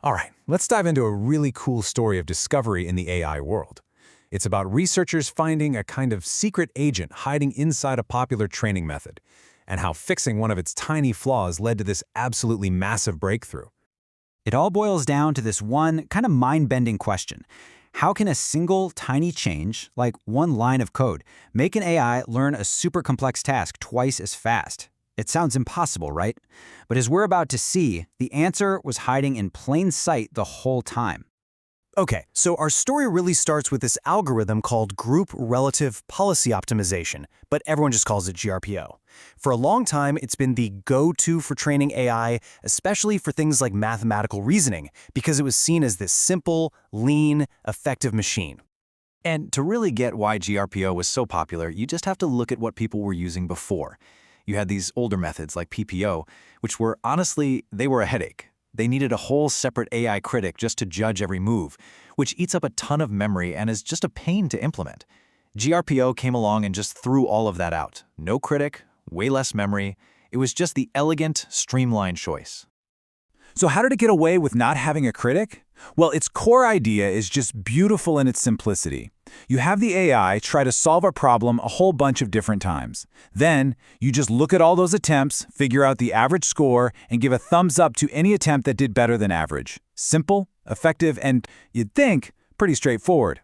All right, let's dive into a really cool story of discovery in the AI world. It's about researchers finding a kind of secret agent hiding inside a popular training method, and how fixing one of its tiny flaws led to this absolutely massive breakthrough. It all boils down to this one kind of mind-bending question. How can a single tiny change, like one line of code, make an AI learn a super complex task twice as fast? It sounds impossible, right? But as we're about to see, the answer was hiding in plain sight the whole time. Okay, so our story really starts with this algorithm called Group Relative Policy Optimization, but everyone just calls it GRPO. For a long time, it's been the go-to for training AI, especially for things like mathematical reasoning, because it was seen as this simple, lean, effective machine. And to really get why GRPO was so popular, you just have to look at what people were using before. You had these older methods like PPO, which were honestly, they were a headache. They needed a whole separate AI critic just to judge every move, which eats up a ton of memory and is just a pain to implement. GRPO came along and just threw all of that out. No critic, way less memory. It was just the elegant, streamlined choice. So how did it get away with not having a critic? Well, its core idea is just beautiful in its simplicity. You have the AI try to solve a problem a whole bunch of different times. Then, you just look at all those attempts, figure out the average score, and give a thumbs up to any attempt that did better than average. Simple, effective, and, you'd think, pretty straightforward.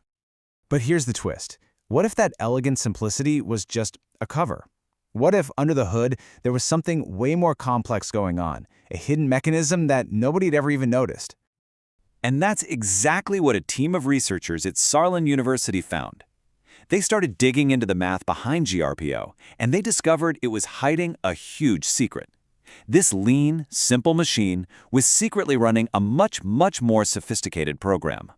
But here's the twist. What if that elegant simplicity was just a cover? What if, under the hood, there was something way more complex going on, a hidden mechanism that nobody had ever even noticed? And that's exactly what a team of researchers at Sullivan University found. They started digging into the math behind GRPO, and they discovered it was hiding a huge secret. This lean, simple machine was secretly running a much more sophisticated program.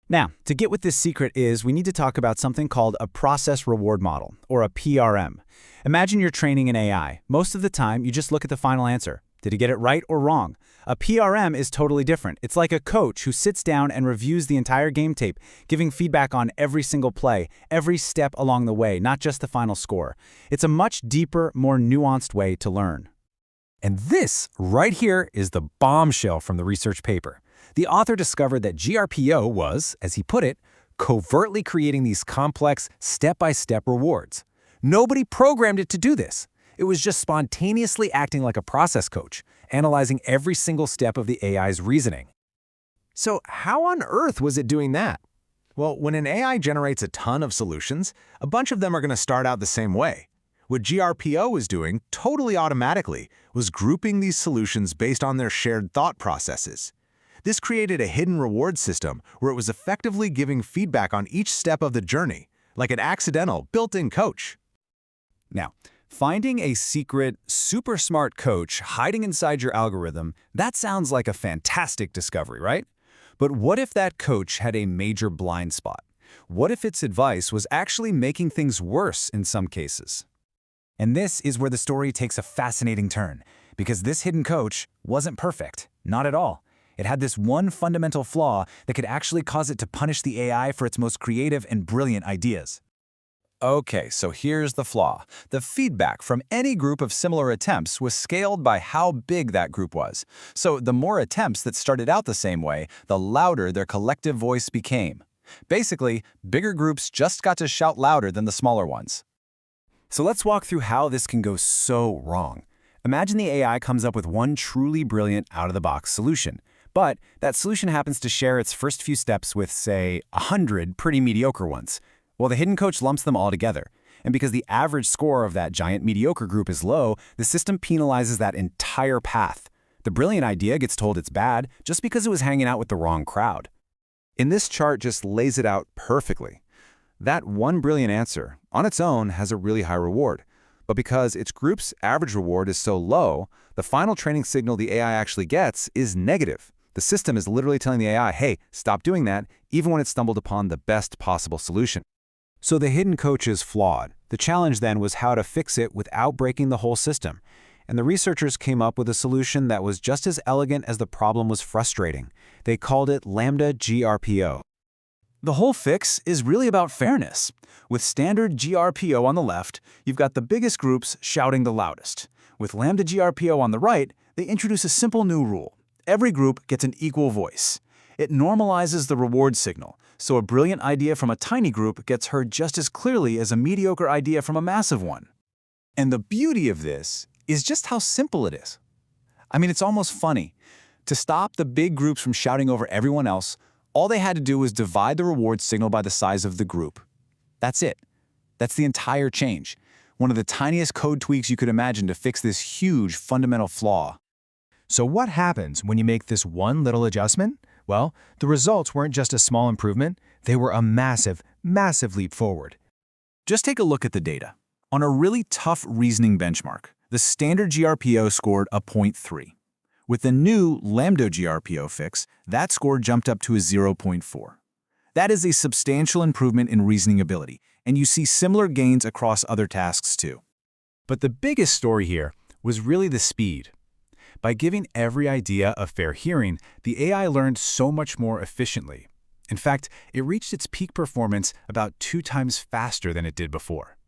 Now, to get what this secret is, we need to talk about something called a process reward model, or a PRM. Imagine you're training an AI. Most of the time, you just look at the final answer. Did he get it right or wrong? A PRM is totally different. It's like a coach who sits down and reviews the entire game tape, giving feedback on every single play, every step along the way, not just the final score. It's a much deeper, more nuanced way to learn. And this, right here, is the bombshell from the research paper. The author discovered that GRPO was, as he put it, covertly creating these complex, step-by-step rewards. Nobody programmed it to do this. It was just spontaneously acting like a process coach, analyzing every single step of the AI's reasoning. So how on earth was it doing that? Well, when an AI generates a ton of solutions, a bunch of them are going to start out the same way. What GRPO was doing, totally automatically, was grouping these solutions based on their shared thought processes. This created a hidden reward system where it was effectively giving feedback on each step of the journey, like an accidental, built-in coach. Now, finding a secret, super smart coach hiding inside your algorithm, that sounds like a fantastic discovery, right? But what if that coach had a major blind spot? What if its advice was actually making things worse in some cases? And this is where the story takes a fascinating turn, because this hidden coach wasn't perfect, not at all. It had this one fundamental flaw that could actually cause it to punish the AI for its most creative and brilliant ideas. Okay, so here's the flaw. The feedback from any group of similar attempts was scaled by how big that group was. So the more attempts that started out the same way, the louder their collective voice became. Basically, bigger groups just got to shout louder than the smaller ones. So let's walk through how this can go so wrong. Imagine the AI comes up with one truly brilliant out-of-the-box solution. But that solution happens to share its first few steps with, say, 100 pretty mediocre ones. Well, the hidden coach lumps them all together. And because the average score of that giant mediocre group is low, the system penalizes that entire path. The brilliant idea gets told it's bad just because it was hanging out with the wrong crowd. And this chart just lays it out perfectly. That one brilliant answer, on its own, has a really high reward. But because its group's average reward is so low, the final training signal the AI actually gets is negative. The system is literally telling the AI, hey, stop doing that, even when it stumbled upon the best possible solution. So the hidden coach is flawed. The challenge then was how to fix it without breaking the whole system. And the researchers came up with a solution that was just as elegant as the problem was frustrating. They called it lambda GRPO. The whole fix is really about fairness. With standard GRPO on the left, you've got the biggest groups shouting the loudest. With lambda GRPO on the right, they introduce a simple new rule. every group gets an equal voice. It normalizes the reward signal, so a brilliant idea from a tiny group gets heard just as clearly as a mediocre idea from a massive one. And the beauty of this is just how simple it is. I mean, it's almost funny. To stop the big groups from shouting over everyone else, all they had to do was divide the reward signal by the size of the group. That's it. That's the entire change. One of the tiniest code tweaks you could imagine to fix this huge fundamental flaw. So what happens when you make this one little adjustment? Well, the results weren't just a small improvement, they were a massive, massive leap forward. Just take a look at the data. On a really tough reasoning benchmark, the standard GRPO scored a 0.3. With the new lambda GRPO fix, that score jumped up to a 0.4. That is a substantial improvement in reasoning ability, and you see similar gains across other tasks too. But the biggest story here was really the speed. By giving every idea a fair hearing, the AI learned so much more efficiently. In fact, it reached its peak performance about 2 times faster than it did before.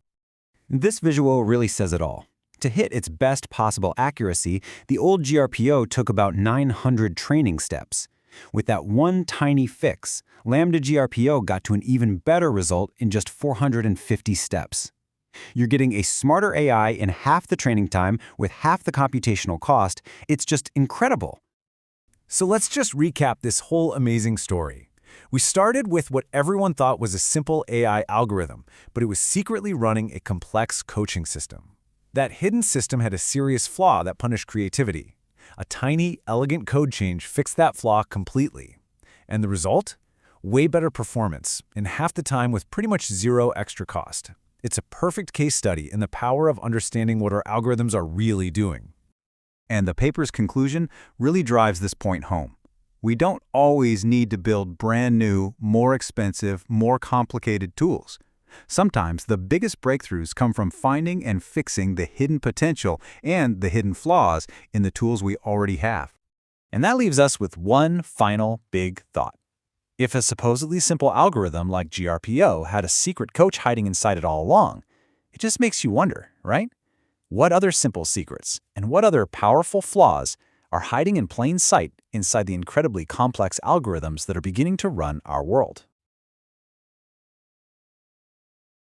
This visual really says it all. To hit its best possible accuracy, the old GRPO took about 900 training steps. With that one tiny fix, lambda GRPO got to an even better result in just 450 steps. You're getting a smarter AI in half the training time with half the computational cost. It's just incredible. So let's just recap this whole amazing story. We started with what everyone thought was a simple AI algorithm, but it was secretly running a complex coaching system. That hidden system had a serious flaw that punished creativity. A tiny, elegant code change fixed that flaw completely. And the result? Way better performance, in half the time with pretty much zero extra cost. It's a perfect case study in the power of understanding what our algorithms are really doing. And the paper's conclusion really drives this point home. We don't always need to build brand new, more expensive, more complicated tools. Sometimes the biggest breakthroughs come from finding and fixing the hidden potential and the hidden flaws in the tools we already have. And that leaves us with one final big thought. If a supposedly simple algorithm like GRPO had a secret coach hiding inside it all along, it just makes you wonder, right? What other simple secrets and what other powerful flaws are hiding in plain sight inside the incredibly complex algorithms that are beginning to run our world?